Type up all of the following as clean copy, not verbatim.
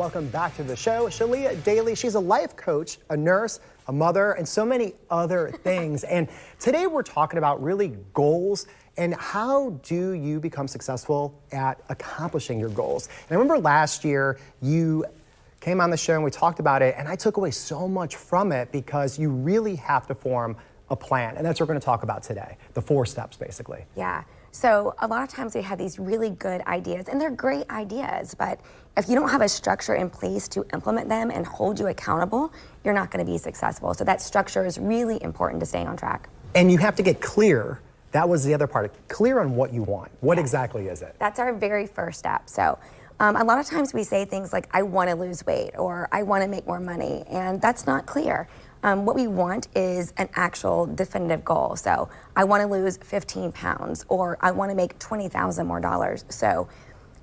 welcome back to the show. Shalia Daly, she's a life coach, a nurse, a mother, and so many other things. And today we're talking about really goals and how do you become successful at accomplishing your goals. And I remember last year you came on the show and we talked about it, and I took away so much from it because you really have to form a plan. And that's what we're going to talk about today, the 4 steps basically. Yeah. So a lot of times we have these really good ideas, and they're great ideas, but if you don't have a structure in place to implement them and hold you accountable, you're not going to be successful. So that structure is really important to stay on track. And you have to get clear. That was the other part, clear on what you want. What exactly is it? That's our very first step. So a lot of times we say things like, I want to lose weight, or I want to make more money, and that's not clear. What we want is an actual definitive goal. So I want to lose 15 pounds, or I want to make $20,000 more. So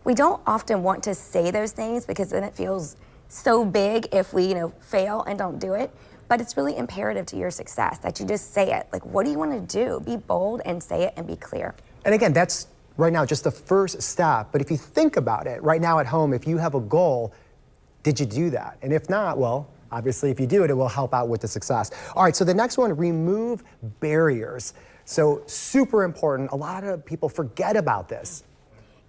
we don't often want to say those things because then it feels so big if we, fail and don't do it. But it's really imperative to your success that you just say it. Like, what do you want to do? Be bold and say it and be clear. And again, that's right now just the first step. But if you think about it right now at home, if you have a goal, did you do that? And if not, well, obviously, if you do it, it will help out with the success. All right, so the next one, remove barriers. So super important. A lot of people forget about this.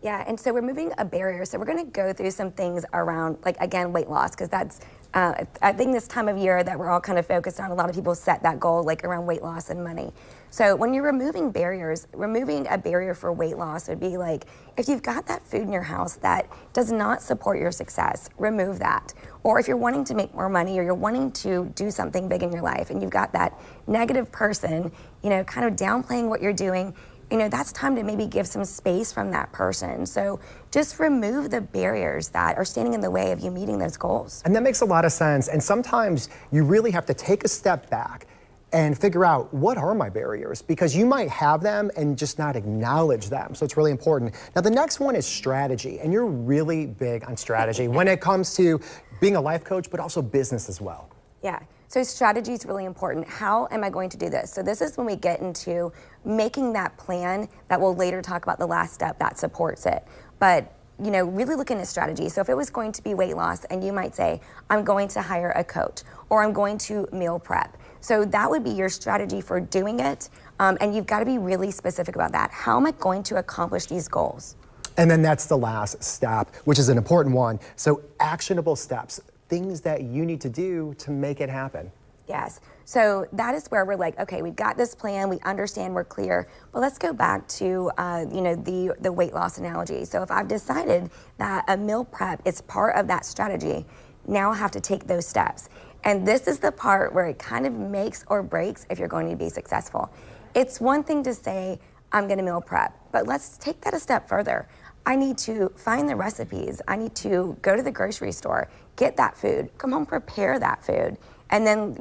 Yeah, and so removing a barrier. So we're going to go through some things around, like, again, weight loss, because that's, I think this time of year that we're all kind of focused on, a lot of people set that goal, like around weight loss and money. So when you're removing barriers, removing a barrier for weight loss would be like, if you've got that food in your house that does not support your success, remove that. Or if you're wanting to make more money, or you're wanting to do something big in your life and you've got that negative person, kind of downplaying what you're doing, that's time to maybe give some space from that person. So just remove the barriers that are standing in the way of you meeting those goals. And that makes a lot of sense. And sometimes you really have to take a step back and figure out, what are my barriers? Because you might have them and just not acknowledge them. So it's really important. Now, the next one is strategy. And you're really big on strategy when it comes to being a life coach, but also business as well. Yeah. So strategy is really important. How am I going to do this? So this is when we get into making that plan that we'll later talk about the last step that supports it. But really looking at strategy. So if it was going to be weight loss, and you might say, I'm going to hire a coach, or I'm going to meal prep. So that would be your strategy for doing it. And you've got to be really specific about that. How am I going to accomplish these goals? And then that's the last step, which is an important one. So actionable steps, things that you need to do to make it happen. Yes. So that is where we're like, okay, we've got this plan, we understand, we're clear, but let's go back to, the weight loss analogy. So if I've decided that a meal prep is part of that strategy, now I have to take those steps. And this is the part where it kind of makes or breaks if you're going to be successful. It's one thing to say, I'm going to meal prep, but let's take that a step further. I need to find the recipes. I need to go to the grocery store, get that food, come home, prepare that food, and then,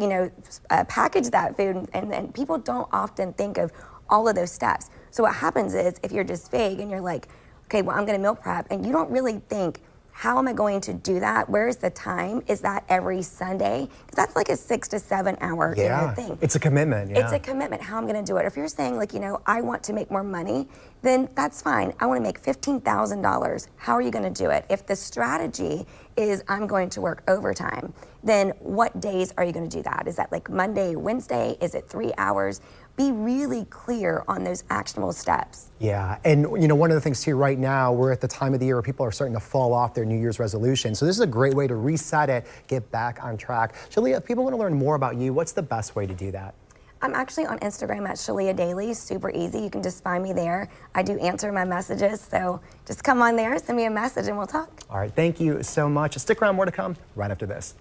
package that food. And people don't often think of all of those steps. So what happens is, if you're just vague and you're like, okay, well, I'm going to meal prep, and you don't really think, how am I going to do that? Where's the time? Is that every Sunday? Because that's like a 6 to 7 hour thing. It's a commitment. Yeah. It's a commitment, how I'm going to do it. If you're saying, like, I want to make more money, then that's fine. I want to make $15,000. How are you going to do it? If the strategy is I'm going to work overtime, then what days are you going to do that? Is that like Monday, Wednesday? Is it 3 hours? Be really clear on those actionable steps. Yeah, and one of the things too, right now, we're at the time of the year where people are starting to fall off their New Year's resolution. So this is a great way to reset it, get back on track. Shalia, if people want to learn more about you, what's the best way to do that? I'm actually on Instagram at Shalia Daly, super easy. You can just find me there. I do answer my messages, so just come on there, send me a message, and we'll talk. All right, thank you so much. Stick around, more to come right after this.